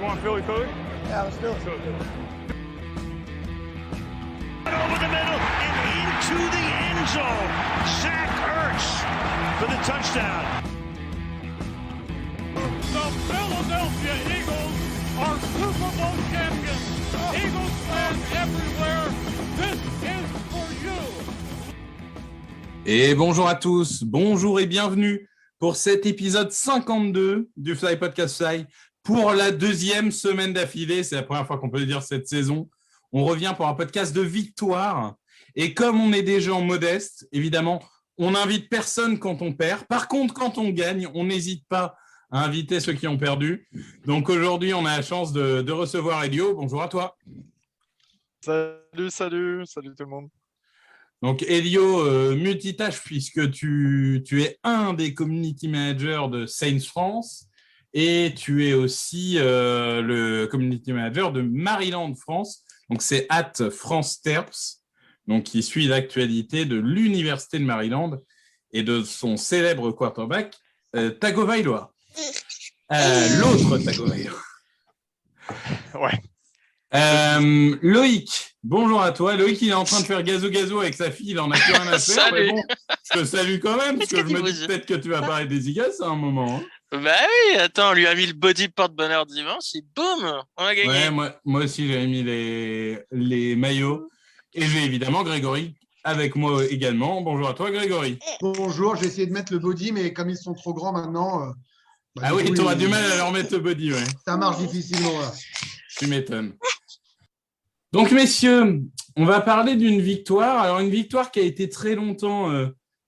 want Philly food? Yeah, let's do it. Over the middle and into the end zone. Zach Ertz for the touchdown. The Philadelphia Eagles are Super Bowl champions. Eagles fans everywhere, this is for you. Et bonjour à tous, bonjour et bienvenue pour cet épisode 52 du Fly Podcast Fly pour la deuxième semaine d'affilée. C'est la première fois qu'on peut le dire cette saison. On revient pour un podcast de victoire. Et comme on est des gens modestes, évidemment, on n'invite personne quand on perd. Par contre, quand on gagne, on n'hésite pas à inviter ceux qui ont perdu. Donc aujourd'hui, on a la chance de recevoir Elio. Bonjour à toi. Salut tout le monde. Donc Elio, multitâche puisque tu es un des community managers de Saints France et tu es aussi le community manager de Maryland France. Donc c'est @FranceTerps, donc qui suit l'actualité de l'université de Maryland et de son célèbre quarterback Tagovailoa. L'autre Tagovailoa. Ouais. Loïc, bonjour à toi. Loïc, il est en train de faire gazo avec sa fille, il en a plus rien à faire. Mais bon, je te salue quand même, parce que je me dis peut-être que tu vas parler des Eagles à un moment. Hein. Bah oui, attends, on lui a mis le body porte-bonheur dimanche et boum, on a gagné. Ouais, moi aussi, j'avais mis les maillots. Et j'ai évidemment Grégory avec moi également. Bonjour à toi, Grégory. Bonjour, j'ai essayé de mettre le body, mais comme ils sont trop grands maintenant... ah oui, tu auras du mal à leur mettre le body, ouais. Ça marche difficilement, là. Tu m'étonnes. Donc, messieurs, on va parler d'une victoire. Alors, une victoire qui a été très longtemps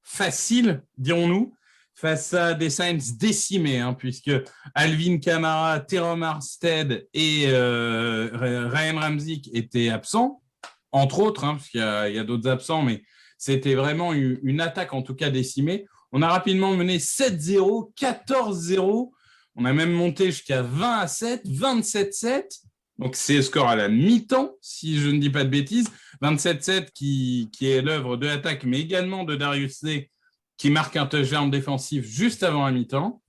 facile, dirons-nous, face à des Saints décimés, hein, puisque Alvin Kamara, Teron Armstead et Ryan Ramczyk étaient absents, entre autres, hein, parce qu'il y a d'autres absents, mais c'était vraiment une attaque, en tout cas, décimée. On a rapidement mené 7-0, 14-0. On a même monté jusqu'à 20-7, 27-7. Donc, c'est le score à la mi-temps, si je ne dis pas de bêtises. 27-7 qui est l'œuvre de l'attaque, mais également de Darius Slay, qui marque un touchdown défensif juste avant la mi-temps.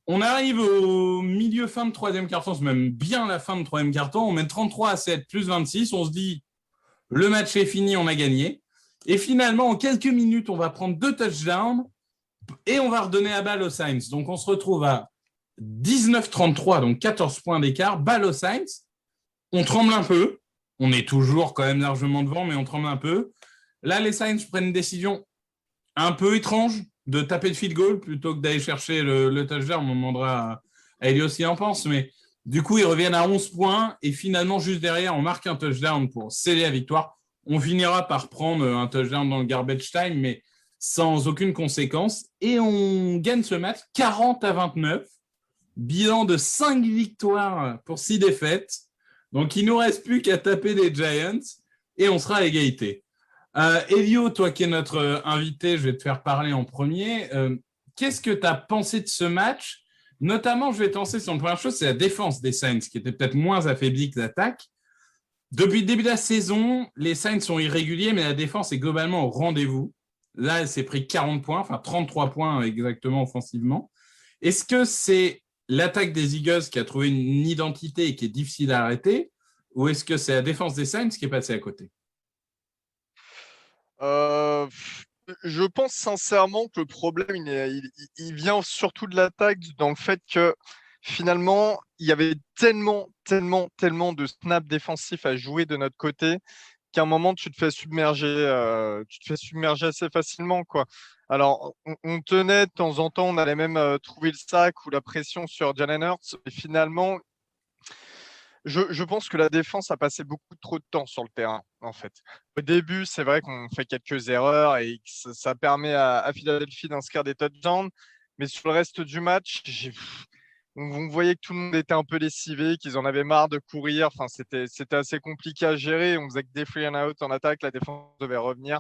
On arrive au milieu fin de troisième quart-temps, c'est même bien la fin de troisième quart-temps. On met 33-7 plus 26. On se dit, le match est fini, on a gagné. Et finalement, en quelques minutes, on va prendre 2 touchdowns et on va redonner la balle aux Saints. Donc, on se retrouve à 19-33, donc 14 points d'écart, balle aux Saints. On tremble un peu. On est toujours quand même largement devant, mais on tremble un peu. Là, les Saints prennent une décision un peu étrange de taper le field goal plutôt que d'aller chercher le touchdown. On demandera à Elio s'il en pense, mais du coup, ils reviennent à 11 points et finalement, juste derrière, on marque un touchdown pour sceller la victoire. On finira par prendre un touchdown dans le garbage time, mais sans aucune conséquence. Et on gagne ce match 40-29. Bilan de 5 victoires pour 6 défaites. Donc, il ne nous reste plus qu'à taper les Giants et on sera à égalité. Elio, toi qui es notre invité, je vais te faire parler en premier. Qu'est-ce que tu as pensé de ce match ? Notamment, je vais te lancer sur une première chose, c'est la défense des Saints, qui était peut-être moins affaiblie que l'attaque. Depuis le début de la saison, les Saints sont irréguliers, mais la défense est globalement au rendez-vous. Là, elle s'est pris 40 points, enfin 33 points exactement offensivement. Est-ce que c'est l'attaque des Eagles qui a trouvé une identité et qui est difficile à arrêter, ou est-ce que c'est la défense des Saints qui est passée à côté ? Je pense sincèrement que le problème, il vient surtout de l'attaque, dans le fait que finalement, il y avait tellement de snaps défensifs à jouer de notre côté qu'à un moment, tu te fais submerger assez facilement, quoi. Alors, on tenait de temps en temps, on allait même trouver le sac ou la pression sur Jalen Hurts, et finalement, je pense que la défense a passé beaucoup trop de temps sur le terrain, en fait. Au début, c'est vrai qu'on fait quelques erreurs et que ça permet à Philadelphie d'inscrire des touchdowns, mais sur le reste du match, on voyait que tout le monde était un peu lessivé, qu'ils en avaient marre de courir. Enfin, c'était assez compliqué à gérer. On faisait que des free and out en attaque, la défense devait revenir.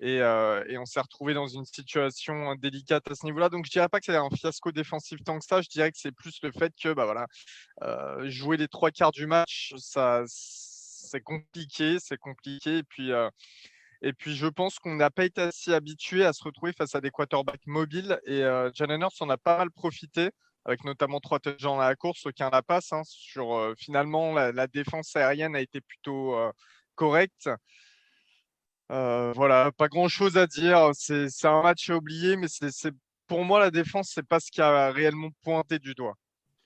Et on s'est retrouvé dans une situation délicate à ce niveau-là. Donc, je dirais pas que c'est un fiasco défensif tant que ça. Je dirais que c'est plus le fait que jouer les 3 quarts du match, c'est compliqué. Et puis, je pense qu'on n'a pas été assez habitué à se retrouver face à des quarterbacks mobiles. Et Jalen Hurts en a pas mal profité avec notamment 3 touchdowns à la course, aucun à la passe. Hein, finalement, la défense aérienne a été plutôt correcte. Voilà, pas grand-chose à dire. C'est un match à oublier, mais pour moi, la défense, c'est pas ce qui a réellement pointé du doigt.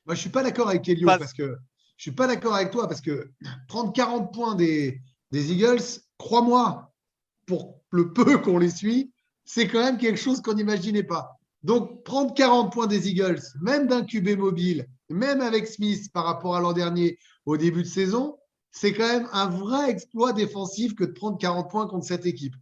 Moi, je suis pas d'accord avec Elio parce que je suis pas d'accord avec toi parce que prendre 40 points des Eagles, crois-moi, pour le peu qu'on les suit, c'est quand même quelque chose qu'on n'imaginait pas. Donc, prendre 40 points des Eagles, même d'un QB mobile, même avec Smith par rapport à l'an dernier au début de saison, c'est quand même un vrai exploit défensif que de prendre 40 points contre cette équipe.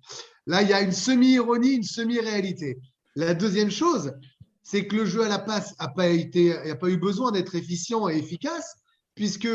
Là, il y a une semi-ironie, une semi-réalité. La deuxième chose, c'est que le jeu à la passe n'a pas eu besoin d'être efficient et efficace, puisque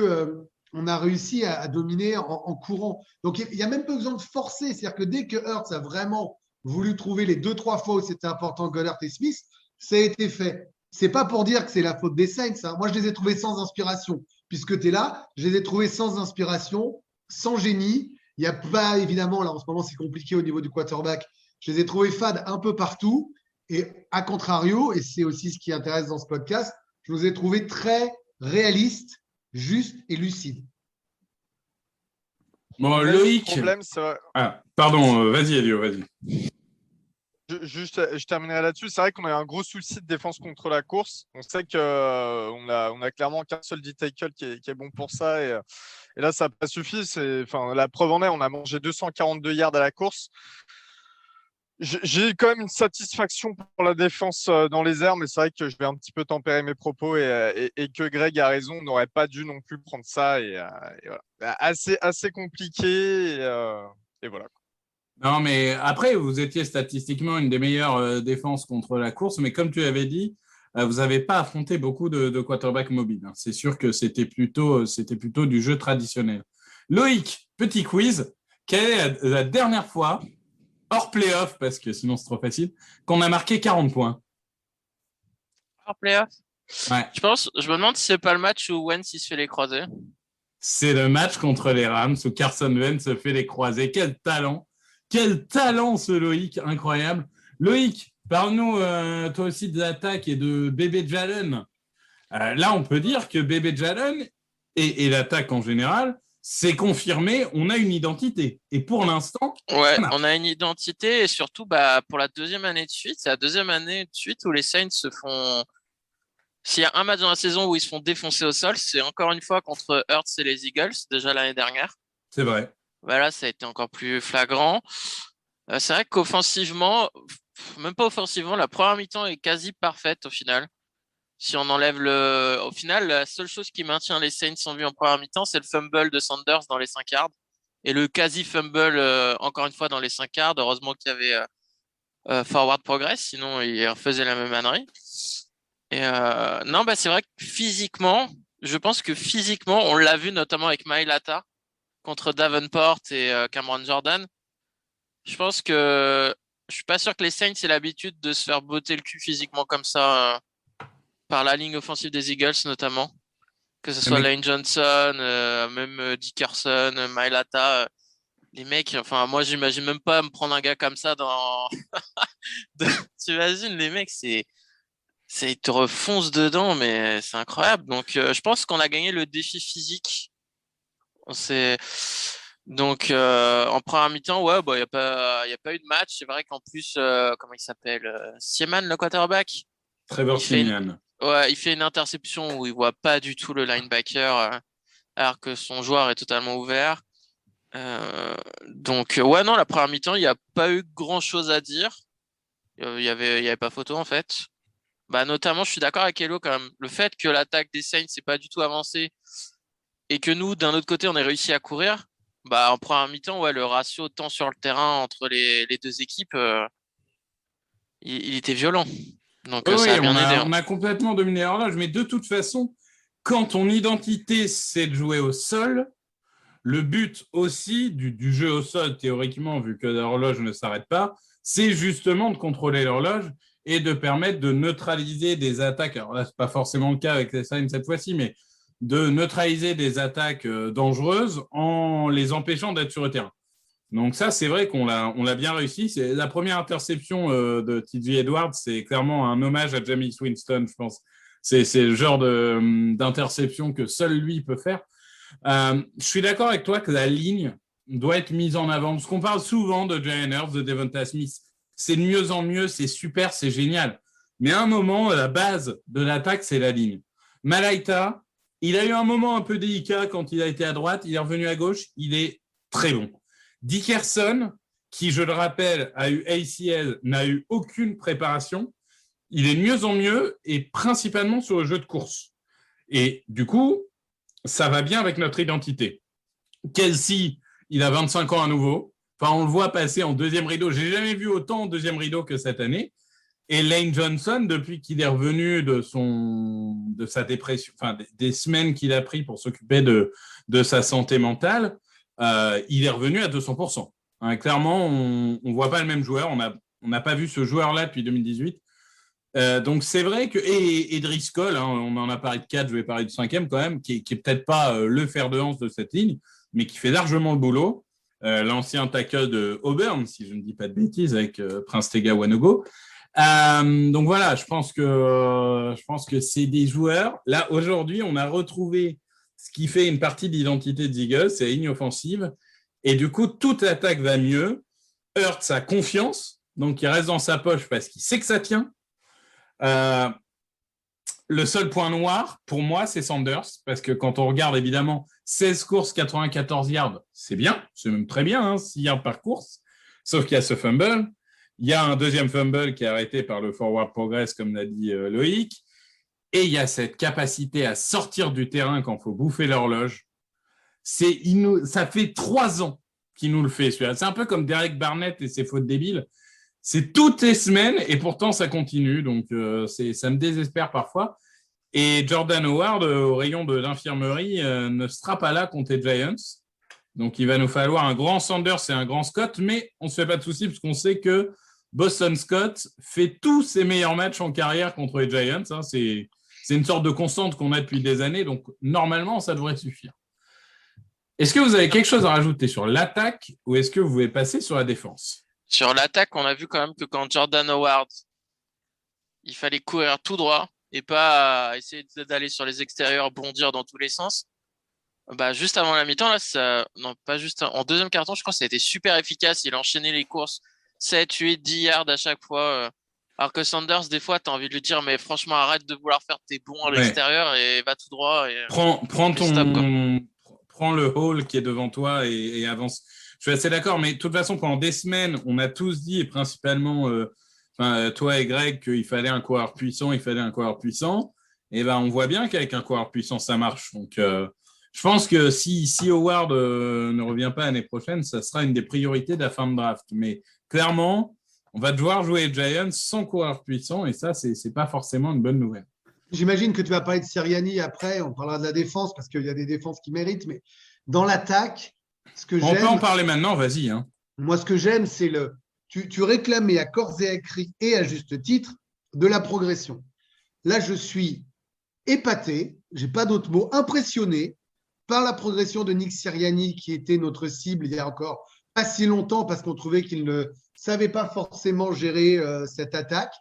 on a réussi à dominer en courant. Donc, il n'y a même pas besoin de forcer. C'est-à-dire que dès que Hurts a vraiment voulu trouver les 2-3 fois où c'était important, Goddard et Smith, ça a été fait. C'est pas pour dire que c'est la faute des Saints. Hein. Moi, je les ai trouvés sans inspiration. Puisque tu es là, je les ai trouvés sans inspiration, sans génie. Il n'y a pas, évidemment, là en ce moment, c'est compliqué au niveau du quarterback. Je les ai trouvés fades un peu partout. Et à contrario, et c'est aussi ce qui intéresse dans ce podcast, je les ai trouvés très réalistes, justes et lucides. Bon, Loïc. Problème, c'est... Ah, pardon, vas-y, Elio, vas-y. Je terminerai là-dessus. C'est vrai qu'on a un gros souci de défense contre la course. On sait qu'on a clairement qu'un seul D-tackle qui est bon pour ça. Et là, ça n'a pas suffi. La preuve en est, on a mangé 242 yards à la course. J'ai quand même une satisfaction pour la défense dans les airs, mais c'est vrai que je vais un petit peu tempérer mes propos et que Greg a raison. On n'aurait pas dû non plus prendre ça. Et voilà. Assez compliqué. Et voilà. Non, mais après, vous étiez statistiquement une des meilleures défenses contre la course, mais comme tu avais dit, vous n'avez pas affronté beaucoup de quarterbacks mobiles. Hein. C'est sûr que c'était plutôt du jeu traditionnel. Loïc, petit quiz. Quelle est la dernière fois, hors playoff, parce que sinon c'est trop facile, qu'on a marqué 40 points? Hors playoff. Ouais. Je me demande si c'est pas le match où Wentz il se fait les croisés. C'est le match contre les Rams où Carson Wentz se fait les croisés. Quel talent! Quel talent ce Loïc, incroyable. Loïc, parle-nous toi aussi de l'attaque et de Bébé Jalen. Là, on peut dire que Bébé Jalen et l'attaque en général, c'est confirmé, on a une identité. Et pour l'instant, ouais, on a une identité et surtout pour la deuxième année de suite, c'est la deuxième année de suite où les Saints se font... S'il y a un match dans la saison où ils se font défoncer au sol, c'est encore une fois contre Hurts et les Eagles, déjà l'année dernière. C'est vrai. Là, ça a été encore plus flagrant. C'est vrai qu'offensivement, même pas offensivement, la première mi-temps est quasi parfaite au final. Si on enlève au final, la seule chose qui maintient les Saints en vie en première mi-temps, c'est le fumble de Sanders dans les 5 yards. Et le quasi-fumble, encore une fois, dans les 5 yards. Heureusement qu'il y avait forward progress, sinon il refaisait la même ânerie. Et non, c'est vrai que physiquement, je pense que physiquement, on l'a vu notamment avec Mailata contre Davenport et Cameron Jordan. Je pense que je suis pas sûr que les Saints aient l'habitude de se faire botter le cul physiquement comme ça par la ligne offensive des Eagles notamment. Que ce soit Lane Johnson, même Dickerson, Mailata. Les mecs, enfin moi j'imagine même pas me prendre un gars comme ça dans... Tu imagines les mecs, ils te refoncent dedans, mais c'est incroyable. Donc je pense qu'on a gagné le défi physique. Donc en première mi-temps, ouais, il y a pas eu de match. C'est vrai qu'en plus, comment il s'appelle, Seaman, le quarterback. Trevor Siemian. Ouais, il fait une interception où il voit pas du tout le linebacker, alors que son joueur est totalement ouvert. Donc ouais, non, la première mi-temps, il n'y a pas eu grand-chose à dire. Il y avait pas photo en fait. Notamment, je suis d'accord avec Elo quand même. Le fait que l'attaque des Saints n'est pas du tout avancée et que nous, d'un autre côté, on ait réussi à courir, en première mi-temps, ouais, le ratio temps sur le terrain entre les deux équipes, il était violent. Donc ça a bien aidé. On a complètement dominé l'horloge, mais de toute façon, quand ton identité, c'est de jouer au sol, le but aussi du jeu au sol, théoriquement, vu que l'horloge ne s'arrête pas, c'est justement de contrôler l'horloge et de permettre de neutraliser des attaques. Alors là, ce n'est pas forcément le cas avec les Saints cette fois-ci, mais de neutraliser des attaques dangereuses en les empêchant d'être sur le terrain. Donc ça, c'est vrai qu'on l'a bien réussi. C'est la première interception de TJ Edwards, c'est clairement un hommage à Jameis Winston, je pense, C'est le genre d'interception que seul lui peut faire. Je suis d'accord avec toi que la ligne doit être mise en avant. Parce qu'on parle souvent de Jalen Hurts, de Devonta Smith. C'est de mieux en mieux, c'est super, c'est génial. Mais à un moment, la base de l'attaque, c'est la ligne. Malaita, il a eu un moment un peu délicat quand il a été à droite. Il est revenu à gauche. Il est très bon. Dickerson, qui, je le rappelle, a eu ACL, n'a eu aucune préparation. Il est de mieux en mieux et principalement sur le jeu de course. Et du coup, ça va bien avec notre identité. Kelsey, il a 25 ans à nouveau. Enfin, on le voit passer en deuxième rideau. Je n'ai jamais vu autant en deuxième rideau que cette année. Et Lane Johnson, depuis qu'il est revenu de sa dépression, enfin des semaines qu'il a pris pour s'occuper de sa santé mentale, il est revenu à 200%. Hein, clairement, on ne voit pas le même joueur. On n'a pas vu ce joueur-là depuis 2018. Donc, c'est vrai que... Et Driscoll, hein, on en a parlé de 4, je vais parler de 5e quand même, qui est peut-être pas le fer de lance de cette ligne, mais qui fait largement le boulot. L'ancien tackle de Auburn, si je ne dis pas de bêtises, avec Prince Tega Wanogho. Donc voilà, je pense que c'est des joueurs. Là, aujourd'hui, on a retrouvé ce qui fait une partie de l'identité des Eagles, c'est la ligne offensive. Et du coup, toute l'attaque va mieux. Hurts a confiance, donc il reste dans sa poche parce qu'il sait que ça tient. Le seul point noir, pour moi, c'est Sanders, parce que quand on regarde, évidemment, 16 courses, 94 yards, c'est bien, c'est même très bien, hein, 6 yards par course, sauf qu'il y a ce fumble. Il y a un deuxième fumble qui est arrêté par le forward progress, comme l'a dit Loïc, et il y a cette capacité à sortir du terrain quand il faut bouffer l'horloge. Ça fait 3 ans qu'il nous le fait, celui-là. C'est un peu comme Derek Barnett et ses fautes débiles. C'est toutes les semaines et pourtant ça continue. Donc, ça me désespère parfois. Et Jordan Howard, au rayon de l'infirmerie, ne sera pas là contre les Giants. Donc, il va nous falloir un grand Sanders et un grand Scott. Mais on ne se fait pas de soucis parce qu'on sait que Boston Scott fait tous ses meilleurs matchs en carrière contre les Giants. Hein. C'est une sorte de constante qu'on a depuis des années. Donc, normalement, ça devrait suffire. Est-ce que vous avez quelque chose à rajouter sur l'attaque ou est-ce que vous voulez passer sur la défense ? Sur l'attaque, on a vu quand même que quand Jordan Howard, il fallait courir tout droit et pas essayer d'aller sur les extérieurs, bondir dans tous les sens. Bah, juste avant la mi-temps, là, non, pas juste en deuxième quart-temps, je crois que ça a été super efficace. Il a enchaîné les courses 7, 8, 10 yards à chaque fois. Alors que Sanders, des fois, tu as envie de lui dire, mais franchement, arrête de vouloir faire tes bons à l'extérieur et va tout droit. Et, prends le hall qui est devant toi et avance. Je suis assez d'accord, mais de toute façon, pendant des semaines, on a tous dit, et principalement toi et Greg, qu'il fallait un coureur puissant, Et ben, on voit bien qu'avec un coureur puissant, ça marche. Donc, je pense que si Howard ne revient pas l'année prochaine, ça sera une des priorités de la fin de draft. Mais clairement, on va devoir jouer les Giants sans coureur puissant, et ça, c'est pas forcément une bonne nouvelle. J'imagine que tu vas parler de Sirianni après, on parlera de la défense, parce qu'il y a des défenses qui méritent, mais dans l'attaque, on peut en parler maintenant, vas-y. Hein. Moi, ce que j'aime, c'est tu réclamais à corps et à cri, et à juste titre, de la progression. Là, je suis épaté, j'ai pas d'autre mot, impressionné par la progression de Nick Sirianni, qui était notre cible il y a encore pas si longtemps, parce qu'on trouvait qu'il ne savait pas forcément gérer cette attaque.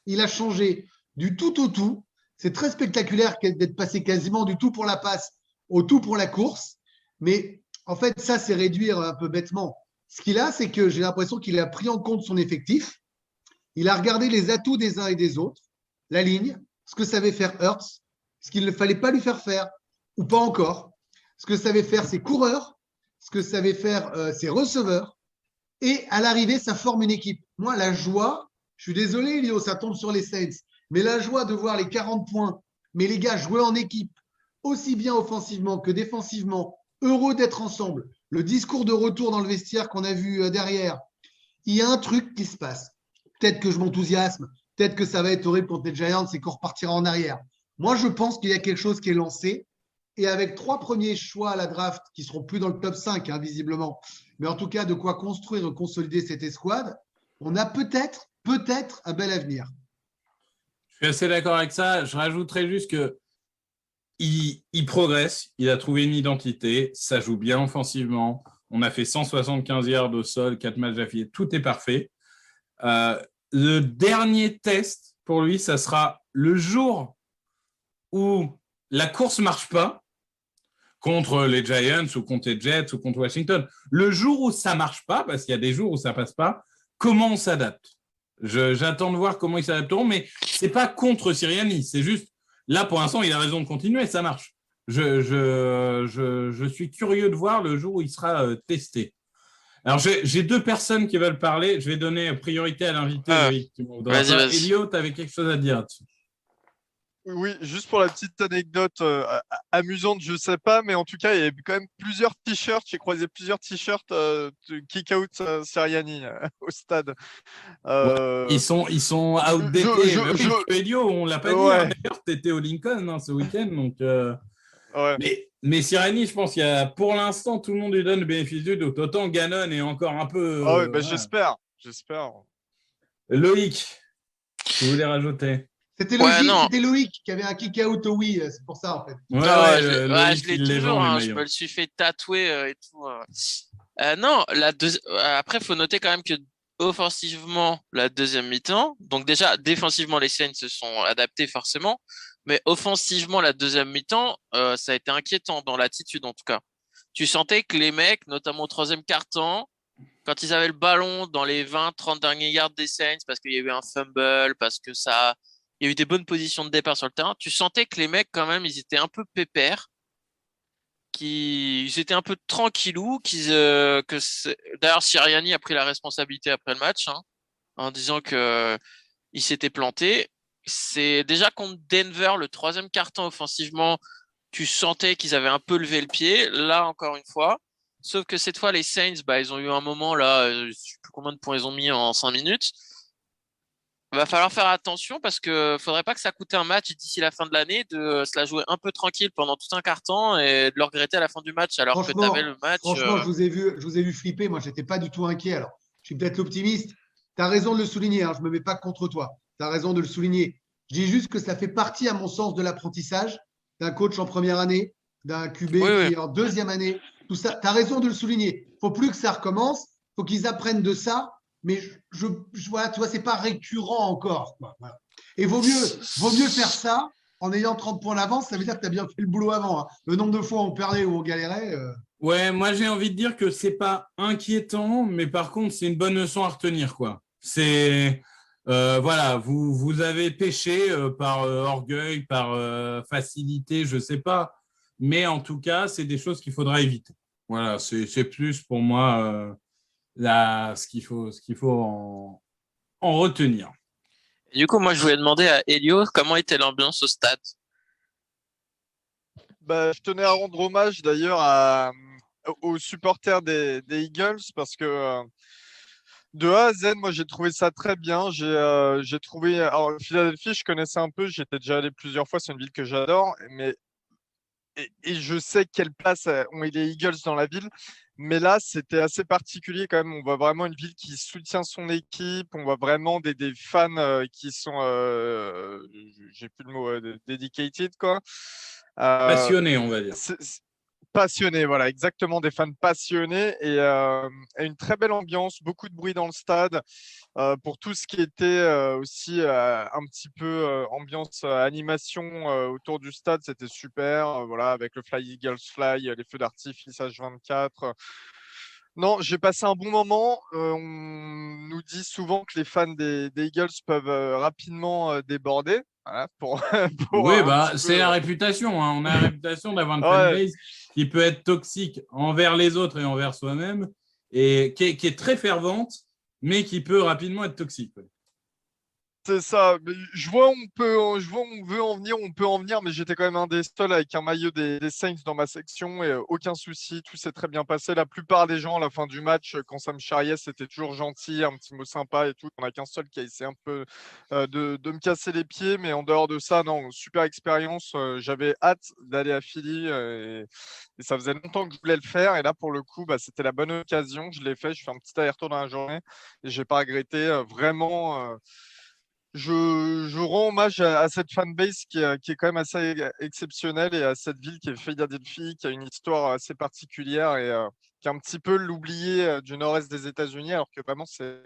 Il a changé du tout au tout. C'est très spectaculaire d'être passé quasiment du tout pour la passe au tout pour la course. Mais en fait, ça, c'est réduire un peu bêtement. Ce qu'il a, c'est que j'ai l'impression qu'il a pris en compte son effectif. Il a regardé les atouts des uns et des autres, la ligne, ce que savait faire Hurts, ce qu'il ne fallait pas lui faire faire, ou pas encore, ce que savaient faire ses coureurs, ce que savaient faire ses receveurs. Et à l'arrivée, ça forme une équipe. Moi, la joie, je suis désolé, Léo, ça tombe sur les Saints, mais la joie de voir les 40 points, mais les gars jouer en équipe, aussi bien offensivement que défensivement, heureux d'être ensemble, le discours de retour dans le vestiaire qu'on a vu derrière, il y a un truc qui se passe. Peut-être que je m'enthousiasme, peut-être que ça va être horrible contre les Giants et qu'on repartira en arrière. Moi, je pense qu'il y a quelque chose qui est lancé. Et avec 3 premiers choix à la draft qui ne seront plus dans le top 5, hein, visiblement, mais en tout cas de quoi construire et consolider cette escouade, on a peut-être un bel avenir. Je suis assez d'accord avec ça. Je rajouterais juste qu'il progresse, il a trouvé une identité, ça joue bien offensivement. On a fait 175 yards au sol, 4 matchs d'affilée, tout est parfait. Le dernier test pour lui, ça sera le jour où la course ne marche pas contre les Giants ou contre les Jets ou contre Washington, le jour où ça ne marche pas, parce qu'il y a des jours où ça ne passe pas, comment on s'adapte? J'attends de voir comment ils s'adapteront, mais ce n'est pas contre Sirianni, c'est juste, là pour l'instant, il a raison de continuer, ça marche. Je suis curieux de voir le jour où il sera testé. Alors, j'ai deux personnes qui veulent parler. Je vais donner priorité à l'invité. Vas-y. Elio, tu avais quelque chose à dire là-dessus? Oui, juste pour la petite anecdote amusante, je sais pas, mais en tout cas, il y avait quand même plusieurs t-shirts. J'ai croisé plusieurs t-shirts de kick-out Sirianni au stade. Ils sont outdated. Elio, on l'a pas dit. Ouais. D'ailleurs, tu étais au Lincoln ce week-end. Donc, Ouais. mais Sirianni, je pense qu'il y a, pour l'instant, tout le monde lui donne le bénéfice du doute. Autant Gannon est encore un peu. Ah ouais, bah, j'espère. Loïc, tu voulais rajouter? C'était Loïc qui avait un kick-out au Wii, c'est pour ça en fait. Loïc, je l'ai il les toujours, vend, les je maillots. me le suis fait tatouer et tout. Non, après, il faut noter quand même que offensivement, la deuxième mi-temps, donc déjà, défensivement, les Saints se sont adaptés forcément, mais offensivement, la deuxième mi-temps, ça a été inquiétant dans l'attitude en tout cas. Tu sentais que les mecs, notamment au troisième quart-temps, quand ils avaient le ballon dans les 20-30 derniers yards des Saints, parce qu'il y a eu un fumble, parce que il y a eu des bonnes positions de départ sur le terrain, tu sentais que les mecs, quand même, ils étaient un peu pépères, ils étaient un peu tranquillous, d'ailleurs, Sirianni a pris la responsabilité après le match, hein, en disant que il s'était planté. C'est déjà contre Denver, le troisième quart-temps offensivement, tu sentais qu'ils avaient un peu levé le pied. Là, encore une fois. Sauf que cette fois, les Saints, ils ont eu un moment là, je ne sais plus combien de points ils ont mis en 5 minutes. Il va falloir faire attention parce que faudrait pas que ça coûte un match d'ici la fin de l'année de se la jouer un peu tranquille pendant tout un quart-temps et de le regretter à la fin du match alors que tu avais le match. Franchement, je vous ai vu flipper. Moi, j'étais pas du tout inquiet. Alors, je suis peut-être l'optimiste. Tu as raison de le souligner. Hein, je me mets pas contre toi. Tu as raison de le souligner. Je dis juste que ça fait partie, à mon sens, de l'apprentissage d'un coach en première année, d'un QB qui est en deuxième année. Tout ça, tu as raison de le souligner. Il faut plus que ça recommence. Il faut qu'ils apprennent de ça. Mais voilà, tu vois, c'est pas récurrent encore. Voilà. Et vaut mieux faire ça en ayant 30 points d'avance. Ça veut dire que tu as bien fait le boulot avant. Hein. Le nombre de fois où on perdait ou on galérait. Ouais, moi j'ai envie de dire que c'est pas inquiétant, mais par contre c'est une bonne leçon à retenir, quoi. C'est voilà, vous avez péché par orgueil, par facilité, je sais pas, mais en tout cas c'est des choses qu'il faudra éviter. Voilà, c'est plus pour moi ce qu'il faut en retenir. Et du coup, moi je voulais demander à Elio comment était l'ambiance au stade. Je tenais à rendre hommage d'ailleurs aux supporters des Eagles parce que de A à Z, moi j'ai trouvé ça très bien. J'ai trouvé. Alors, Philadelphie, je connaissais un peu, j'étais déjà allé plusieurs fois, c'est une ville que j'adore, et je sais quelle place ont les Eagles dans la ville. Mais là, c'était assez particulier quand même. On voit vraiment une ville qui soutient son équipe. On voit vraiment des fans qui sont, j'ai plus le mot, dedicated, quoi. Passionné, on va dire. Passionnés, voilà, exactement, des fans passionnés et une très belle ambiance, beaucoup de bruit dans le stade pour tout ce qui était aussi un petit peu ambiance animation autour du stade, c'était super, voilà, avec le Fly Eagles Fly, les feux d'artifice H24. Non, j'ai passé un bon moment. On nous dit souvent que les fans des Eagles peuvent rapidement déborder. Voilà, oui, c'est la réputation. Hein. On a la réputation d'avoir une fanbase qui peut être toxique envers les autres et envers soi-même, et qui est très fervente, mais qui peut rapidement être toxique. C'est ça. Je vois où on veut en venir, on peut en venir, mais j'étais quand même un des seuls avec un maillot des Saints dans ma section et aucun souci, tout s'est très bien passé. La plupart des gens à la fin du match, quand ça me charriait, c'était toujours gentil, un petit mot sympa et tout. On n'a qu'un seul qui a essayé un peu de me casser les pieds, mais en dehors de ça, non, super expérience. J'avais hâte d'aller à Philly et ça faisait longtemps que je voulais le faire. Et là, pour le coup, c'était la bonne occasion. Je l'ai fait. Je fais un petit aller-retour dans la journée et j'ai pas regretté. Vraiment. Je rends hommage à cette fanbase qui est quand même assez exceptionnelle et à cette ville qui est Philadelphie, qui a une histoire assez particulière qui est un petit peu l'oublié du nord-est des États-Unis, alors que vraiment, c'est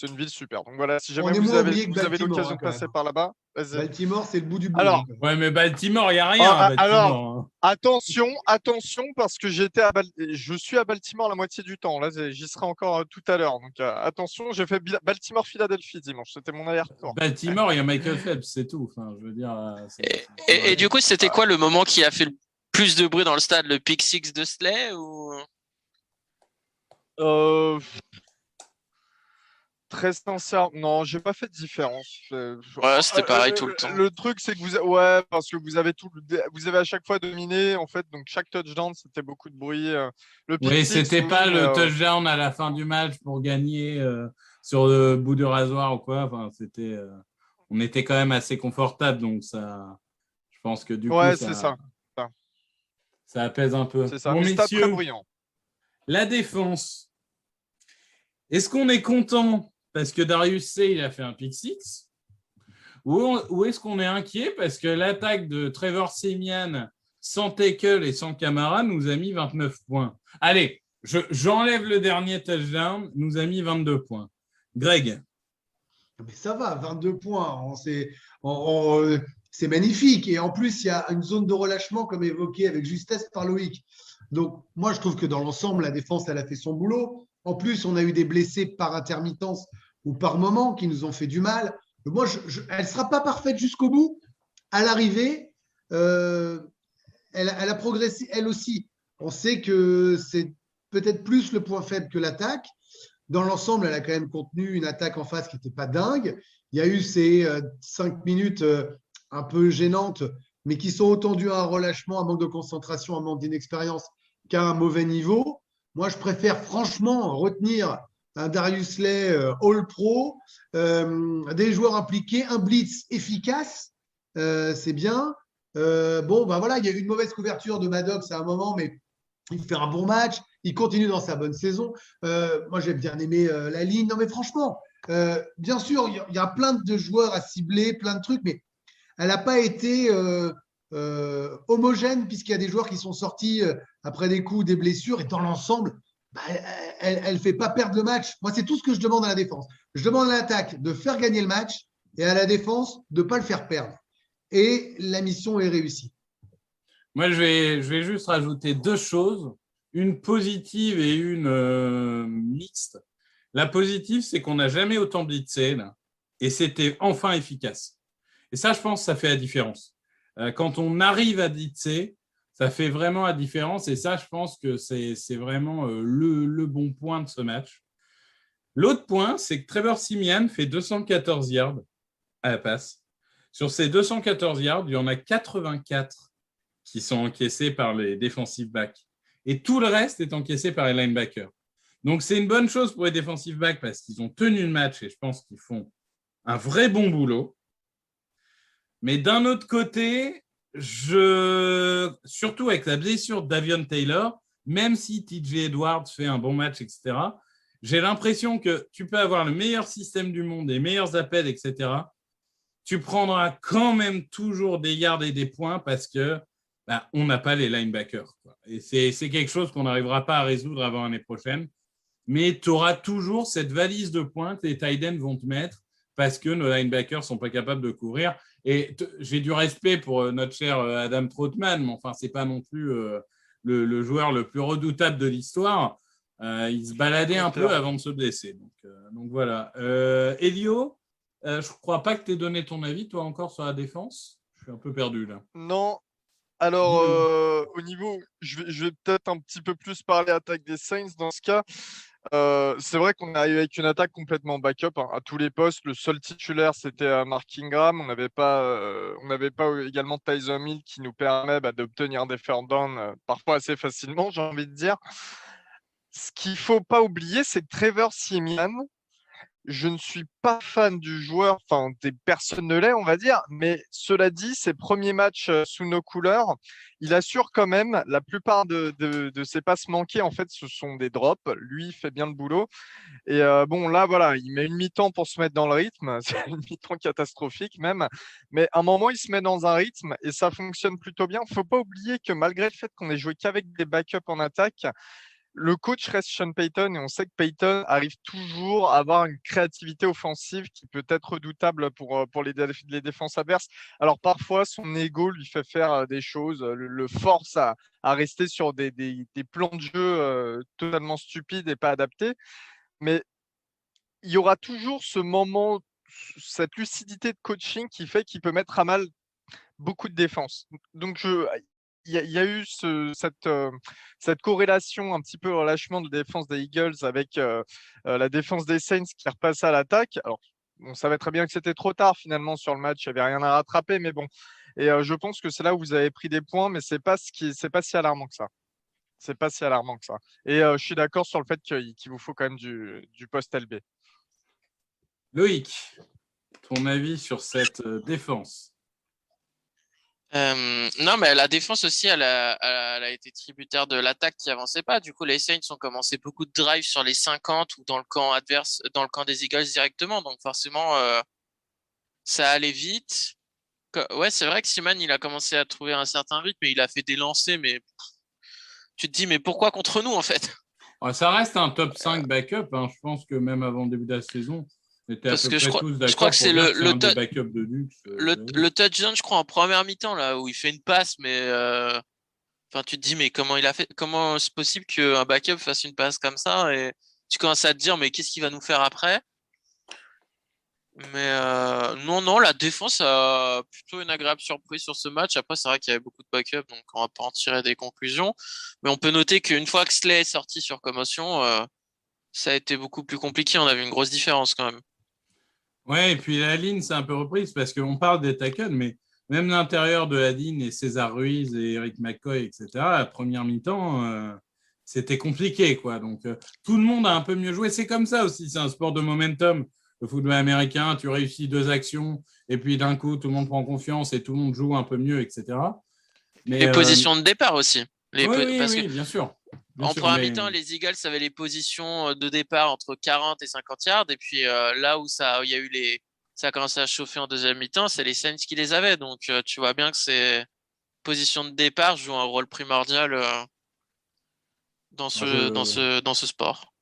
une ville super. Donc voilà, si On jamais est vous moins avez, oublié que vous avez Baltimore, l'occasion hein, de quand passer même. par là-bas, vas-y. Baltimore, c'est le bout du bout. Alors, hein, quand même. Ouais, mais Baltimore, il n'y a rien à Baltimore. Hein. attention, parce que je suis à Baltimore la moitié du temps. Là, j'y serai encore tout à l'heure. Donc attention, j'ai fait Baltimore-Philadelphie dimanche. C'était mon aller-retour. Baltimore, il y a Michael Phelps, c'est tout. Enfin, je veux dire, Et du coup, c'était quoi le moment qui a fait le plus de bruit dans le stade, le pick six de Slay ou... Très sincère, non, j'ai pas fait de différence. Ouais, c'était pareil tout le temps. Le truc, c'est que ouais, parce que vous avez à chaque fois dominé, en fait, donc chaque touchdown, c'était beaucoup de bruit. Le pick Oui, six, c'était pas mais, le touchdown à la fin du match pour gagner sur le bout de rasoir ou quoi. Enfin, on était quand même assez confortable, donc ça, je pense que du coup, ouais, c'est ça. ça apaise un peu. C'est ça. Bon, Mais stade très messieurs, bruyant. la défense. Est-ce qu'on est content parce que Darius Slay, il a fait un pick six ou est-ce qu'on est inquiet parce que l'attaque de Trevor Siemian sans tackle et sans Camara nous a mis 29 points. Allez, j'enlève le dernier touchdown, nous a mis 22 points. Greg. Mais ça va, 22 points. C'est magnifique. Et en plus, il y a une zone de relâchement, comme évoqué avec justesse par Loïc. Donc, moi, je trouve que dans l'ensemble, la défense, elle a fait son boulot. En plus, on a eu des blessés par intermittence ou par moment qui nous ont fait du mal. Moi, elle ne sera pas parfaite jusqu'au bout. À l'arrivée, elle a progressé elle aussi. On sait que c'est peut-être plus le point faible que l'attaque. Dans l'ensemble, elle a quand même contenu une attaque en face qui n'était pas dingue. Il y a eu ces 5 minutes un peu gênantes, mais qui sont autant dues à un relâchement, un manque de concentration, un manque d'inexpérience qu'à un mauvais niveau. Moi, je préfère franchement retenir un Darius Slay All-Pro, des joueurs impliqués, un blitz efficace, c'est bien. Bon, ben voilà, il y a eu une mauvaise couverture de Maddox à un moment, mais il fait un bon match, il continue dans sa bonne saison. Moi, j'ai bien aimé la ligne. Non, mais franchement, bien sûr, il y a plein de joueurs à cibler, plein de trucs, mais elle n'a pas été homogène puisqu'il y a des joueurs qui sont sortis après des coups, des blessures, et dans l'ensemble, bah, elle ne fait pas perdre le match. Moi, c'est tout ce que je demande à la défense. Je demande à l'attaque de faire gagner le match et à la défense de ne pas le faire perdre. Et la mission est réussie. Moi, je vais juste rajouter deux choses, une positive et une mixte. La positive, c'est qu'on n'a jamais autant blitzé là, et c'était enfin efficace. Et ça, je pense, ça fait la différence. Quand on arrive à blitzer, ça fait vraiment la différence. Et ça, je pense que c'est vraiment le bon point de ce match. L'autre point, c'est que Trevor Siemian fait 214 yards à la passe. Sur ces 214 yards, il y en a 84 qui sont encaissés par les defensive backs. Et tout le reste est encaissé par les linebackers. Donc, c'est une bonne chose pour les defensive backs parce qu'ils ont tenu le match et je pense qu'ils font un vrai bon boulot. Mais d'un autre côté, surtout avec la blessure de Davion Taylor, même si TJ Edwards fait un bon match, etc., j'ai l'impression que tu peux avoir le meilleur système du monde, les meilleurs appels, etc., tu prendras quand même toujours des yards et des points parce que on n'a pas les linebackers. Quoi. Et c'est quelque chose qu'on n'arrivera pas à résoudre avant l'année prochaine. Mais tu auras toujours cette valise de points que les tight ends vont te mettre parce que nos linebackers ne sont pas capables de courir. Et j'ai du respect pour notre cher Adam Trautman, mais enfin, ce n'est pas non plus le joueur le plus redoutable de l'histoire. Il se baladait un peu avant de se blesser. Donc voilà. Elio, je ne crois pas que tu aies donné ton avis, toi, encore sur la défense. Je suis un peu perdu là. Non. Alors, au niveau, je vais peut-être un petit peu plus parler attaque des Saints dans ce cas. C'est vrai qu'on est arrivé avec une attaque complètement backup à tous les postes. Le seul titulaire, c'était Mark Ingram. On n'avait pas également Tyson Hill qui nous permet d'obtenir des first downs parfois assez facilement, j'ai envie de dire. Ce qu'il ne faut pas oublier, c'est que Trevor Siemian, je ne suis pas fan du joueur, enfin des personnes ne l'est, on va dire, mais cela dit, ses premiers matchs sous nos couleurs, il assure quand même la plupart de ses passes manquées. En fait, ce sont des drops. Lui, il fait bien le boulot. Et bon, là, voilà, il met une mi-temps pour se mettre dans le rythme. C'est une mi-temps catastrophique même. Mais à un moment, il se met dans un rythme et ça fonctionne plutôt bien. Il ne faut pas oublier que malgré le fait qu'on ait joué qu'avec des backups en attaque, le coach reste Sean Payton et on sait que Payton arrive toujours à avoir une créativité offensive qui peut être redoutable pour les défenses adverses. Alors parfois, son ego lui fait faire des choses, le force à rester sur des plans de jeu totalement stupides et pas adaptés. Mais il y aura toujours ce moment, cette lucidité de coaching qui fait qu'il peut mettre à mal beaucoup de défenses. Donc, il y a eu cette corrélation un petit peu relâchement de défense des Eagles avec la défense des Saints qui repasse à l'attaque. Alors, on savait très bien que c'était trop tard finalement sur le match, il n'y avait rien à rattraper, mais bon. Et je pense que c'est là où vous avez pris des points, mais c'est pas si alarmant que ça. C'est pas si alarmant que ça. Et je suis d'accord sur le fait qu'il vous faut quand même du post LB. Loïc, ton avis sur cette défense? Non, mais la défense aussi, elle a été tributaire de l'attaque qui avançait pas. Du coup, les Saints ont commencé beaucoup de drives sur les 50 ou dans le camp adverse, dans le camp des Eagles directement. Donc forcément, ça allait vite. Ouais, c'est vrai que Seaman, il a commencé à trouver un certain rythme et il a fait des lancers, mais tu te dis, mais pourquoi contre nous en fait? Ça reste un top 5 backup. Hein. Je pense que même avant le début de la saison, on était Parce à peu que près tous d'accord je crois que c'est pour dire que c'est un des backups de luxe. le touchdown, je crois, en première mi-temps, là, où il fait une passe, mais enfin, tu te dis, mais comment il a fait? Comment c'est possible qu'un backup fasse une passe comme ça? Et tu commences à te dire, mais qu'est-ce qu'il va nous faire après? Mais non, la défense a plutôt une agréable surprise sur ce match. Après, c'est vrai qu'il y avait beaucoup de backup, donc on va pas en tirer des conclusions. Mais on peut noter qu'une fois que Slay est sorti sur commotion, ça a été beaucoup plus compliqué. On a vu une grosse différence quand même. Ouais, et puis la ligne, c'est un peu reprise parce qu'on parle des tackles, mais même l'intérieur de la ligne et César Ruiz et Eric McCoy, etc., la première mi-temps, c'était compliqué, quoi. Donc, tout le monde a un peu mieux joué. C'est comme ça aussi, c'est un sport de momentum. Le football américain, tu réussis 2 actions et puis d'un coup, tout le monde prend confiance et tout le monde joue un peu mieux, etc. Mais, les positions de départ aussi. Oui, bien sûr. En première mi-temps, les Eagles avaient les positions de départ entre 40 et 50 yards. Et puis là où ça a commencé à chauffer en deuxième mi-temps, c'est les Saints qui les avaient. Donc tu vois bien que ces positions de départ jouent un rôle primordial dans ce sport.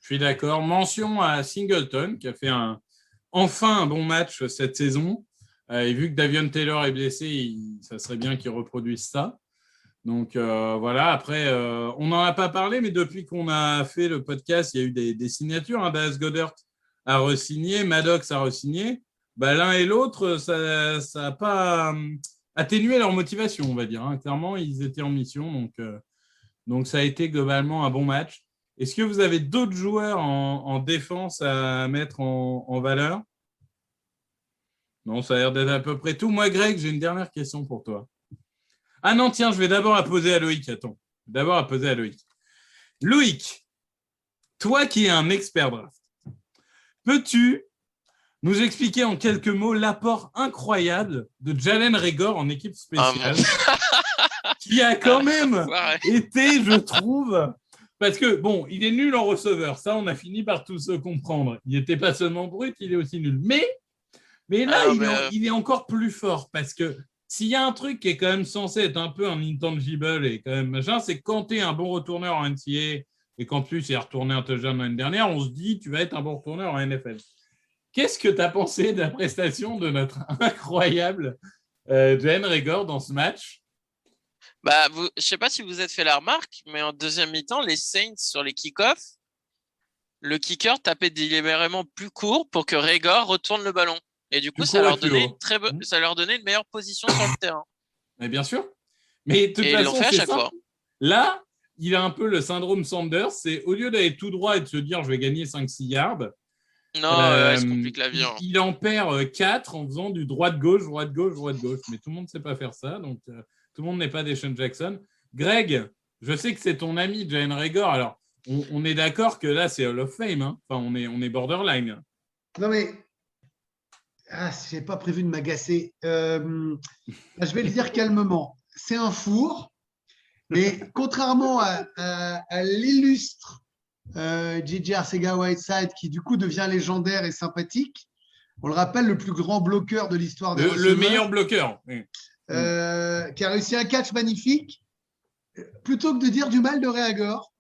Je suis d'accord. Mention à Singleton qui a fait enfin un bon match cette saison. Et vu que Davion Taylor est blessé, ça serait bien qu'il reproduise ça. Donc voilà, après, on n'en a pas parlé, mais depuis qu'on a fait le podcast, il y a eu des signatures. Hein. Dallas Goedert a re-signé, Maddox a re-signé. L'un et l'autre, ça n'a pas atténué leur motivation, on va dire. Hein. Clairement, ils étaient en mission, donc ça a été globalement un bon match. Est-ce que vous avez d'autres joueurs en défense à mettre en valeur? Non, ça a l'air d'être à peu près tout. Moi, Greg, j'ai une dernière question pour toi. Ah non, tiens, je vais d'abord la poser à Loïc. Attends. Loïc, toi qui es un expert draft, peux-tu nous expliquer en quelques mots l'apport incroyable de Jalen Reagor en équipe spéciale qui a quand même été, je trouve, parce que, bon, il est nul en receveur. Ça, on a fini par tous se comprendre. Il n'était pas seulement brut, il est aussi nul. Mais là, il est encore plus fort parce que s'il y a un truc qui est quand même censé être un peu un intangible et quand même machin, c'est que quand tu es un bon retourneur en NCAA et qu'en plus il a retourné un touchdown l'année dernière, on se dit tu vas être un bon retourneur en NFL. Qu'est-ce que tu as pensé de la prestation de notre incroyable Jalen Reagor dans ce match? Je ne sais pas si vous avez fait la remarque, mais en deuxième mi-temps, les Saints sur les kick-offs, le kicker tapait délibérément plus court pour que Reagor retourne le ballon. Et du coup, ça leur donnait une meilleure position sur le terrain. Mais bien sûr. Mais de toute façon, ils l'ont fait à chaque fois. Là, il a un peu le syndrome Sanders. C'est au lieu d'aller tout droit et de se dire je vais gagner 5-6 yards. Non, il se complique la vie. Il en perd 4 en faisant du droite-gauche. Mais tout le monde ne sait pas faire ça. Donc, tout le monde n'est pas Deshaun Jackson. Greg, je sais que c'est ton ami Jalen Reagor. Alors, on est d'accord que là, c'est Hall of Fame. Hein. Enfin, on est borderline. Non, mais je n'ai pas prévu de m'agacer. Je vais le dire calmement. C'est un four, mais contrairement à l'illustre J.J. Arcega-Whiteside, qui du coup devient légendaire et sympathique, on le rappelle, le plus grand bloqueur de l'histoire des receveurs, le meilleur bloqueur. qui a réussi un catch magnifique, plutôt que de dire du mal de Reagor,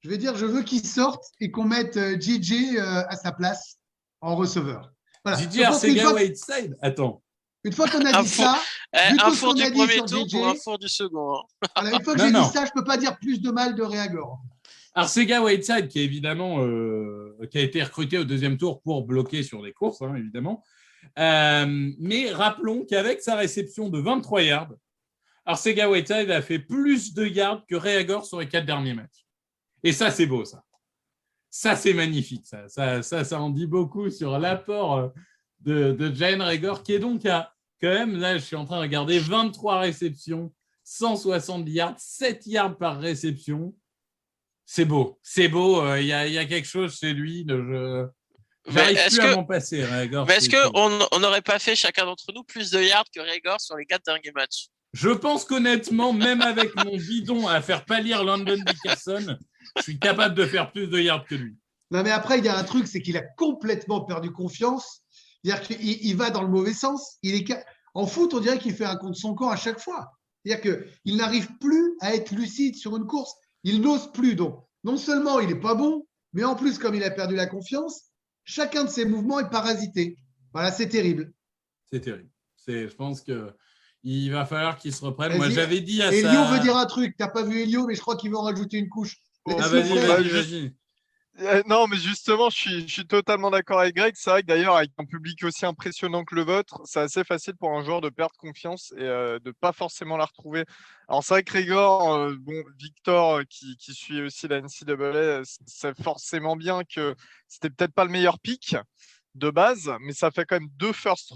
Je vais dire, je veux qu'il sorte et qu'on mette JJ à sa place en receveur. Voilà. JJ Arcega-Whiteside. Attends. Une fois qu'on a dit ça, vu Un tout ce four qu'on du a dit premier sur tour JJ, pour un four du second. Hein. voilà, une fois que Non, j'ai non. dit ça, je ne peux pas dire plus de mal de Reagor. Arcega-Whiteside, qui est évidemment qui a été recruté au deuxième tour pour bloquer sur des courses, hein, évidemment. Mais rappelons qu'avec sa réception de 23 yards, Arcega-Whiteside a fait plus de yards que Reagor sur les 4 derniers matchs. Et ça, c'est beau, ça. Ça, c'est magnifique. Ça en dit beaucoup sur l'apport de Jalen Reagor, qui est donc à, quand même, là, je suis en train de regarder, 23 réceptions, 160 yards, 7 yards par réception. C'est beau. C'est beau. Il y a quelque chose chez lui. J'arrive plus à m'en passer, Reagor. Mais est-ce qu'on n'aurait pas fait chacun d'entre nous plus de yards que Reagor sur les 4 derniers matchs? Je pense qu'honnêtement, même avec mon bidon à faire pâlir Landon Dickerson, je suis capable de faire plus de yards que lui. Non, mais après, il y a un truc, c'est qu'il a complètement perdu confiance. C'est-à-dire qu'il va dans le mauvais sens. En foot, on dirait qu'il fait un contre son camp à chaque fois. C'est-à-dire qu'il n'arrive plus à être lucide sur une course. Il n'ose plus. Donc, non seulement il n'est pas bon, mais en plus, comme il a perdu la confiance, chacun de ses mouvements est parasité. Voilà, c'est terrible. C'est terrible. Je pense qu'il va falloir qu'il se reprenne. Moi, j'avais dit à Elio veut dire un truc. Tu n'as pas vu Elio, mais je crois qu'il veut en rajouter une couche. Vas-y. Non, mais justement, je suis totalement d'accord avec Greg. C'est vrai que d'ailleurs, avec un public aussi impressionnant que le vôtre, c'est assez facile pour un joueur de perdre confiance et de ne pas forcément la retrouver. Alors, c'est vrai que Reagor, Victor, qui suit aussi la NCAA, c'est forcément bien que c'était peut-être pas le meilleur pick de base, mais ça fait quand même 2 first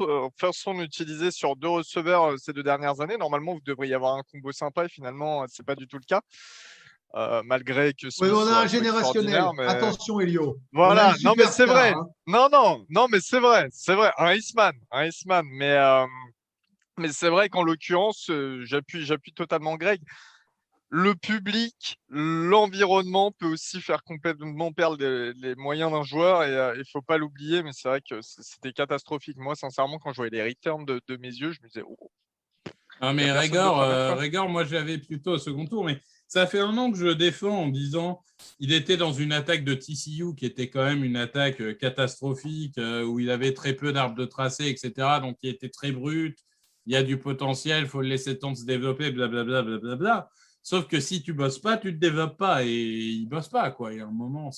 round utilisés sur 2 receveurs ces 2 dernières années. Normalement, vous devriez avoir un combo sympa et finalement, c'est pas du tout le cas. Malgré que oui, on a un générationnel. Mais... Attention, Elio. Voilà, non, mais c'est vrai. Hein. Non, mais c'est vrai. C'est vrai. Un Iceman. Mais c'est vrai qu'en l'occurrence, j'appuie totalement Greg. Le public, l'environnement peut aussi faire complètement perdre les moyens d'un joueur et il ne faut pas l'oublier, mais c'est vrai que c'était catastrophique. Moi, sincèrement, quand je voyais les returns de mes yeux, je me disais oh. Ah, mais Reagor, moi, j'avais plutôt au second tour, mais ça fait un an que je le défends en disant il était dans une attaque de TCU qui était quand même une attaque catastrophique où il avait très peu d'arbres de tracé, etc. Donc, il était très brut. Il y a du potentiel, il faut le laisser le temps de se développer, blablabla. Bla, bla, bla. Sauf que si tu ne bosses pas, tu ne te développes pas et il ne bosse pas. Quoi. Il y a un moment,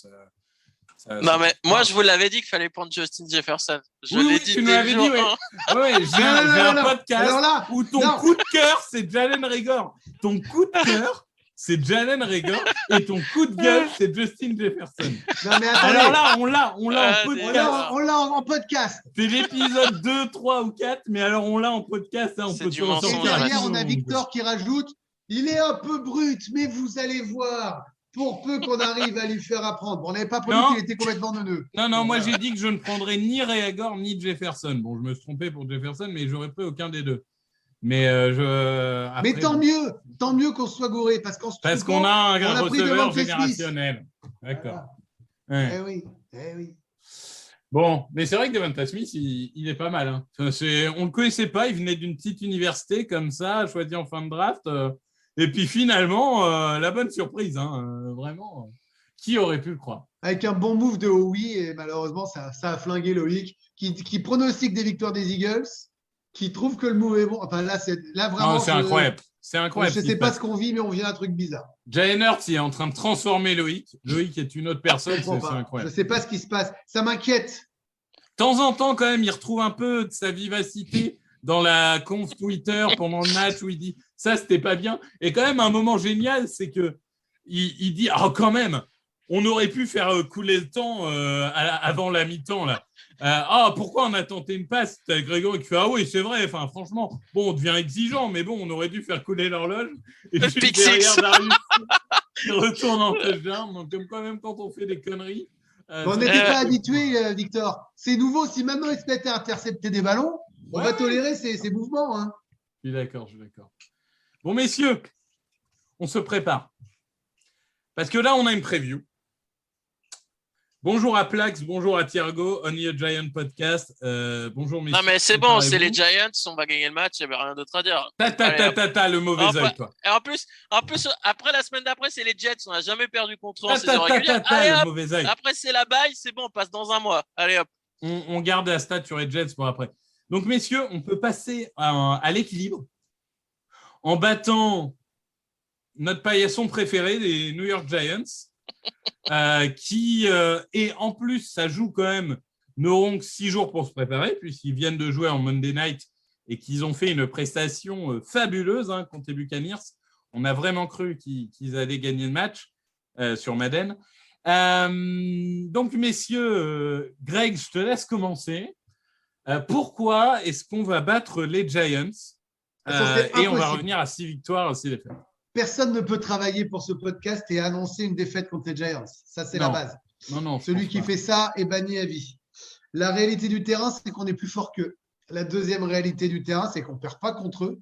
non, mais moi, je vous l'avais dit qu'il fallait prendre Justin Jefferson. Oui, tu nous l'avais dit, oui. J'ai un podcast où ton coup de cœur, c'est Jalen Reagor. Ton coup de cœur, c'est Jalen Reagor et ton coup de gueule, c'est Justin Jefferson. Non, mais alors là, on l'a en podcast. On l'a en podcast. C'est l'épisode 2, 3 ou 4, mais alors on l'a en podcast. Hein, on peut et derrière, on a Victor qui rajoute il est un peu brut, mais vous allez voir. Pour peu qu'on arrive à lui faire apprendre. Bon, on n'avait pas prévu qu'il était complètement neuneux. Non, moi j'ai dit que je ne prendrais ni Reagor ni Jefferson. Bon, je me suis trompé pour Jefferson, mais j'aurais pris aucun des deux. Mais après, mais tant mieux qu'on soit gouré parce qu'on a un receveur générationnel. D'accord. Ouais. Eh oui. Bon, mais c'est vrai que Devonta Smith, il est pas mal. Hein. On ne le connaissait pas, il venait d'une petite université comme ça, choisi en fin de draft. Et puis finalement, la bonne surprise, hein, vraiment, qui aurait pu le croire? Avec un bon move de Howie, et malheureusement, ça a flingué Loïc, qui pronostique des victoires des Eagles, qui trouve que le move est bon. Enfin, là vraiment. Non, c'est incroyable. C'est incroyable. Je ne sais pas ce qu'on vit, mais on vit un truc bizarre. Jalen Hurts est en train de transformer Loïc. Loïc est une autre personne, c'est incroyable. Je ne sais pas ce qui se passe. Ça m'inquiète. De temps en temps, quand même, il retrouve un peu de sa vivacité dans la conf Twitter pendant le match où il dit ça, c'était pas bien. Et quand même, un moment génial, c'est que il dit quand même, on aurait pu faire couler le temps avant la mi-temps là. Pourquoi on a tenté une passe? T'as Grégory qui fait oui, c'est vrai. Enfin, franchement, bon, on devient exigeant, mais bon, on aurait dû faire couler l'horloge. Et le juste derrière, Darius qui retourne en touchdown. Donc, comme quand même, quand on fait des conneries. On n'était pas habitué, Victor. C'est nouveau. Si maintenant ils se mettent à intercepter des ballons, on va tolérer ces mouvements. Hein. Je suis d'accord. Bon, messieurs, on se prépare. Parce que là, on a une preview Bonjour à Plax, bonjour à Thiergo, Only a Giant Podcast. Bonjour messieurs. Non, mais c'est bon, c'est les Giants, on va gagner le match, il n'y avait rien d'autre à dire. Le mauvais œil, toi. Et en plus, après la semaine d'après, c'est les Jets, on n'a jamais perdu contre eux en saison régulière. Allez, le hop, mauvais œil. après, c'est la baille, c'est bon, on passe dans un mois. Allez, hop. On garde la stat sur les Jets pour après. Donc, messieurs, on peut passer à l'équilibre en battant notre paillasson préféré, les New York Giants, qui, et en plus, ça joue quand même, n'auront que 6 jours pour se préparer, puisqu'ils viennent de jouer en Monday Night et qu'ils ont fait une prestation fabuleuse contre les Buccaneers. On a vraiment cru qu'ils allaient gagner le match sur Madden. Donc, messieurs, Greg, je te laisse commencer. Pourquoi est-ce qu'on va battre les Giants et on va revenir à 6 victoires, à 6 défaites? Personne ne peut travailler pour ce podcast et annoncer une défaite contre les Giants. Ça, c'est la base. Non, celui qui fait ça est banni à vie. La réalité du terrain, c'est qu'on est plus fort qu'eux. La deuxième réalité du terrain, c'est qu'on ne perd pas contre eux.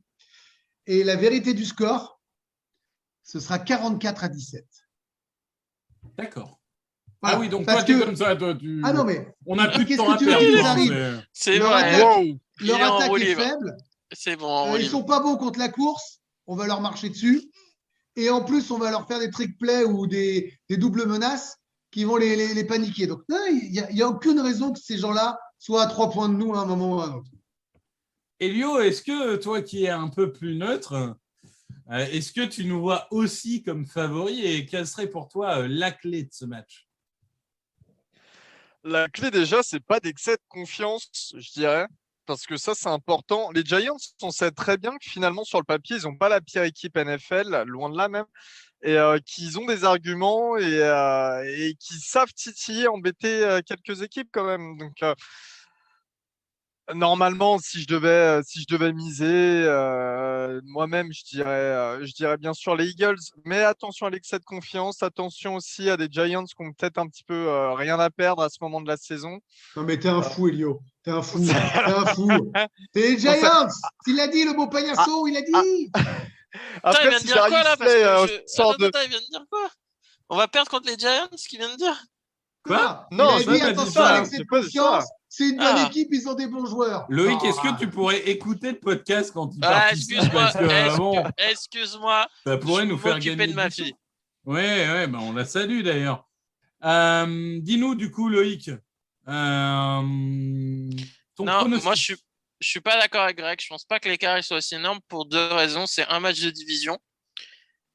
Et la vérité du score, ce sera 44-17. D'accord. Voilà, ah oui, donc toi, tu es comme ça. Toi, Ah non, mais on n'a plus de temps à tu perdre. veux qu'ils arrivent C'est Leur vrai. attaque, leur attaque est faible. C'est bon. Ils ne sont pas bons contre la course. On va leur marcher dessus. Et en plus, on va leur faire des trick plays ou des doubles menaces qui vont les paniquer. Donc, il n'y a aucune raison que ces gens-là soient à 3 points de nous à un moment ou à un autre. Elio, est-ce que toi qui es un peu plus neutre, est-ce que tu nous vois aussi comme favori et quelle serait pour toi la clé de ce match? La clé déjà, c'est pas d'excès de confiance, je dirais, parce que ça, c'est important. Les Giants, on sait très bien que finalement, sur le papier, ils n'ont pas la pire équipe NFL, loin de là même, et qu'ils ont des arguments et qu'ils savent titiller, embêter quelques équipes quand même. Donc, normalement, si je devais miser, moi-même, je dirais bien sûr les Eagles. Mais attention à l'excès de confiance. Attention aussi à des Giants qui ont peut-être un petit peu rien à perdre à ce moment de la saison. Non, mais t'es un fou, Elio. T'es un fou. T'es les Giants. Il a dit, le beau paillasson, il a dit. Après, il vient de dire quoi, là? Il vient de dire quoi? On va perdre contre les Giants, ce qu'il vient de dire? Quoi? Non, il a dit, attention à l'excès de confiance. C'est une bonne équipe, ils ont des bons joueurs. Loïc, est-ce que tu pourrais écouter le podcast quand il participe? Excuse-moi. Ça pourrait nous faire gagner de ma fille. Oui, on la salue d'ailleurs. Dis-nous du coup, Loïc. Non, moi je suis pas d'accord avec Greg. Je pense pas que l'écart soit aussi énorme pour 2 raisons. C'est un match de division.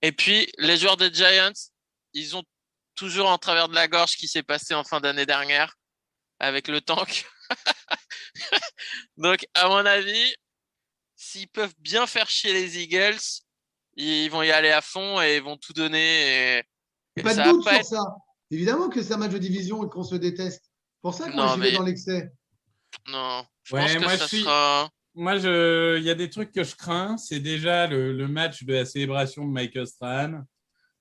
Et puis, les joueurs des Giants, ils ont toujours en travers de la gorge ce qui s'est passé en fin d'année dernière avec le tank. Donc, à mon avis, s'ils peuvent bien faire chier les Eagles, ils vont y aller à fond et ils vont tout donner. Pas de doute sur ça. Évidemment que c'est un match de division et qu'on se déteste. C'est pour ça qu'on est dans l'excès. Non, je pense que ça sera... Moi, il y a des trucs que je crains. C'est déjà le match de la célébration de Michael Strahan,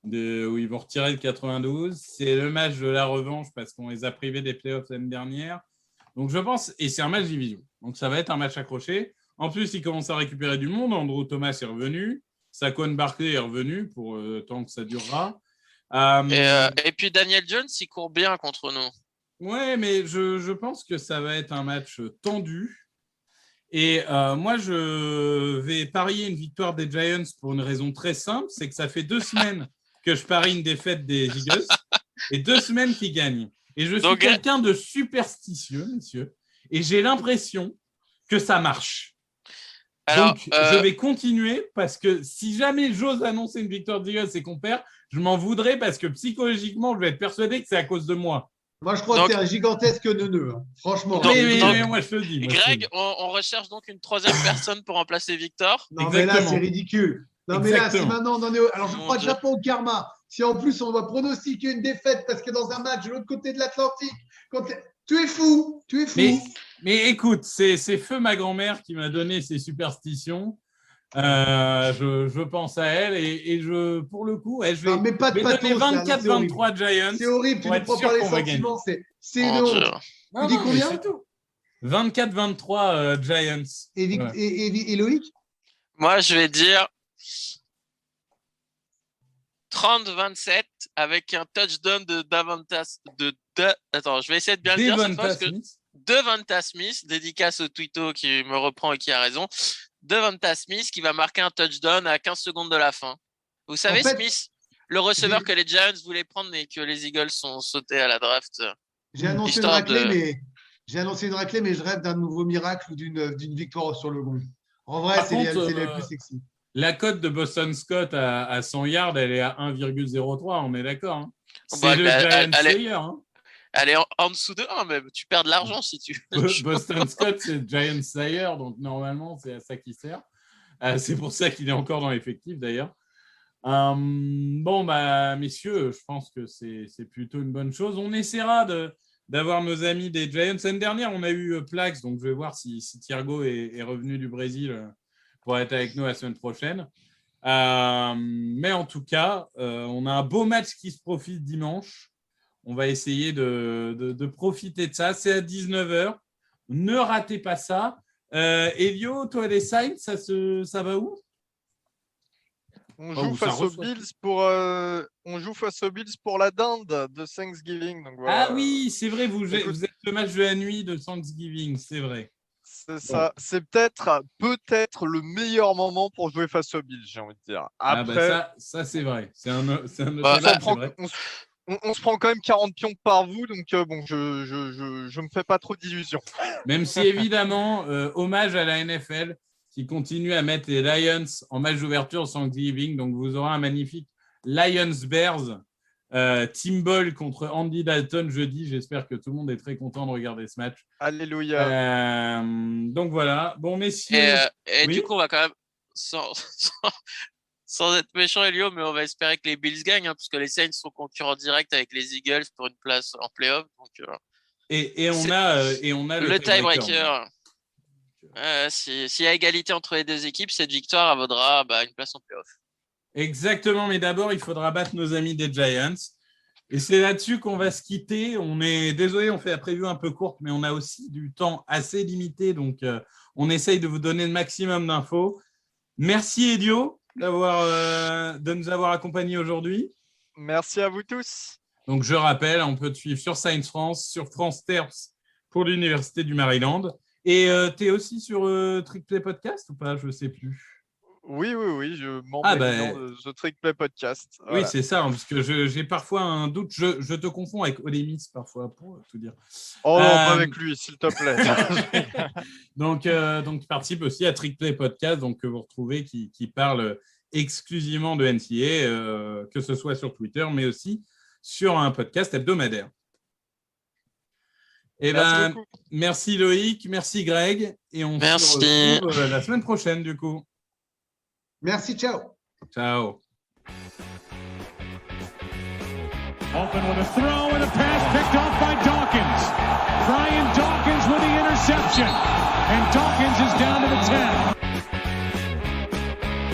où ils vont retirer le 92. C'est le match de la revanche parce qu'on les a privés des playoffs l'année dernière. Donc, je pense, et c'est un match division. Donc, ça va être un match accroché. En plus, ils commencent à récupérer du monde. Andrew Thomas est revenu. Saquon Barkley est revenu pour le temps que ça durera. Et puis, Daniel Jones, il court bien contre nous. Ouais, mais je pense que ça va être un match tendu. Et moi, je vais parier une victoire des Giants pour une raison très simple. C'est que ça fait 2 semaines que je parie une défaite des Eagles et 2 semaines qu'ils gagnent. Et je suis quelqu'un de superstitieux, messieurs. Et j'ai l'impression que ça marche. Alors, donc, je vais continuer parce que si jamais j'ose annoncer une victoire des Eagles et qu'on perd, je m'en voudrais parce que psychologiquement, je vais être persuadé que c'est à cause de moi. Moi, je crois que c'est un gigantesque neuneu. Hein. Franchement. Mais moi, je te le dis. Greg, on recherche donc une 3e personne pour remplacer Victor. Non, mais là, c'est ridicule. Non, mais là, si maintenant on en est. Alors, je crois déjà pas au karma. Si en plus, on doit pronostiquer une défaite parce que dans un match de l'autre côté de l'Atlantique, tu es fou. Mais écoute, c'est feu ma grand-mère qui m'a donné ces superstitions. Je pense à elle et pour le coup, je vais donner 24-23 Giants. C'est horrible, tu ne prends pas les sentiments. C'est une honte. Tu dis combien? 24-23 Giants. Et Loïc? Moi, je vais dire 30-27 avec un touchdown de Attends, je vais essayer de bien le dire cette fois parce que Devonta Smith, dédicace au Twitto qui me reprend et qui a raison. Devonta Smith qui va marquer un touchdown à 15 secondes de la fin. Vous savez, Smith, le receveur que les Giants voulaient prendre mais que les Eagles sont sautés à la draft. J'ai annoncé une raclée, mais je rêve d'un nouveau miracle ou d'une victoire sur le gong. En vrai, c'est les plus sexy. La cote de Boston Scott à 100 yards, elle est à 1,03, on est d'accord. Hein. C'est le Giant Slayer. Hein. Elle est en dessous de 1 même. Tu perds de l'argent si tu Boston Scott, c'est Giant Slayer, donc normalement, c'est à ça qu'il sert. C'est pour ça qu'il est encore dans l'effectif, d'ailleurs. Bon, messieurs, je pense que c'est plutôt une bonne chose. On essaiera d'avoir nos amis des Giants. L'année dernière, on a eu Plax, donc je vais voir si Thiergo est revenu du Brésil pour être avec nous la semaine prochaine. Mais en tout cas, on a un beau match qui se profite dimanche. On va essayer de profiter de ça. C'est à 19h. Ne ratez pas ça. Elio, toi, les Saints, ça va où? On joue face aux Bills pour la dinde de Thanksgiving. Donc voilà. Ah oui, c'est vrai, vous êtes le match de la nuit de Thanksgiving, c'est vrai. C'est ça. C'est peut-être le meilleur moment pour jouer face aux Bills, j'ai envie de dire. Après, ça c'est vrai. C'est un on se prend quand même 40 pions par vous, donc bon, je me fais pas trop d'illusions. Même si évidemment, hommage à la NFL qui continue à mettre les Lions en match d'ouverture Thanksgiving, donc vous aurez un magnifique Lions-Bears Team Ball contre Andy Dalton jeudi. J'espère que tout le monde est très content de regarder ce match. Alléluia. Donc voilà. Bon, messieurs. Et oui. Du coup, on va quand même, sans être méchant, Elio, mais on va espérer que les Bills gagnent, parce que les Saints sont concurrents directs avec les Eagles pour une place en playoff. Donc, et on a le tiebreaker. S'il y a égalité entre les deux équipes, cette victoire vaudra une place en playoff. Exactement, mais d'abord, il faudra battre nos amis des Giants. Et c'est là-dessus qu'on va se quitter. On est désolé, on fait la preview un peu courte, mais on a aussi du temps assez limité. Donc, on essaye de vous donner le maximum d'infos. Merci, Elio, de nous avoir accompagnés aujourd'hui. Merci à vous tous. Donc, je rappelle, on peut te suivre sur Science France, sur France Terps pour l'Université du Maryland. Et tu es aussi sur Trick Play Podcast ou pas? Je ne sais plus. Oui, je m'en mets dans The Trick Play Podcast. Voilà. Oui, c'est ça, parce que j'ai parfois un doute. Je te confonds avec Olemis parfois, pour tout dire. Oh non, pas avec lui, s'il te plaît. donc, tu participes aussi à Trick Play Podcast, donc, que vous retrouvez, qui parle exclusivement de NCAA, que ce soit sur Twitter, mais aussi sur un podcast hebdomadaire. Merci Loïc, merci Greg, et on se retrouve la semaine prochaine du coup. Merci, ciao. Ciao. Open with a throw and a pass picked off by Dawkins. Brian Dawkins with the interception. And Dawkins is down to the 10.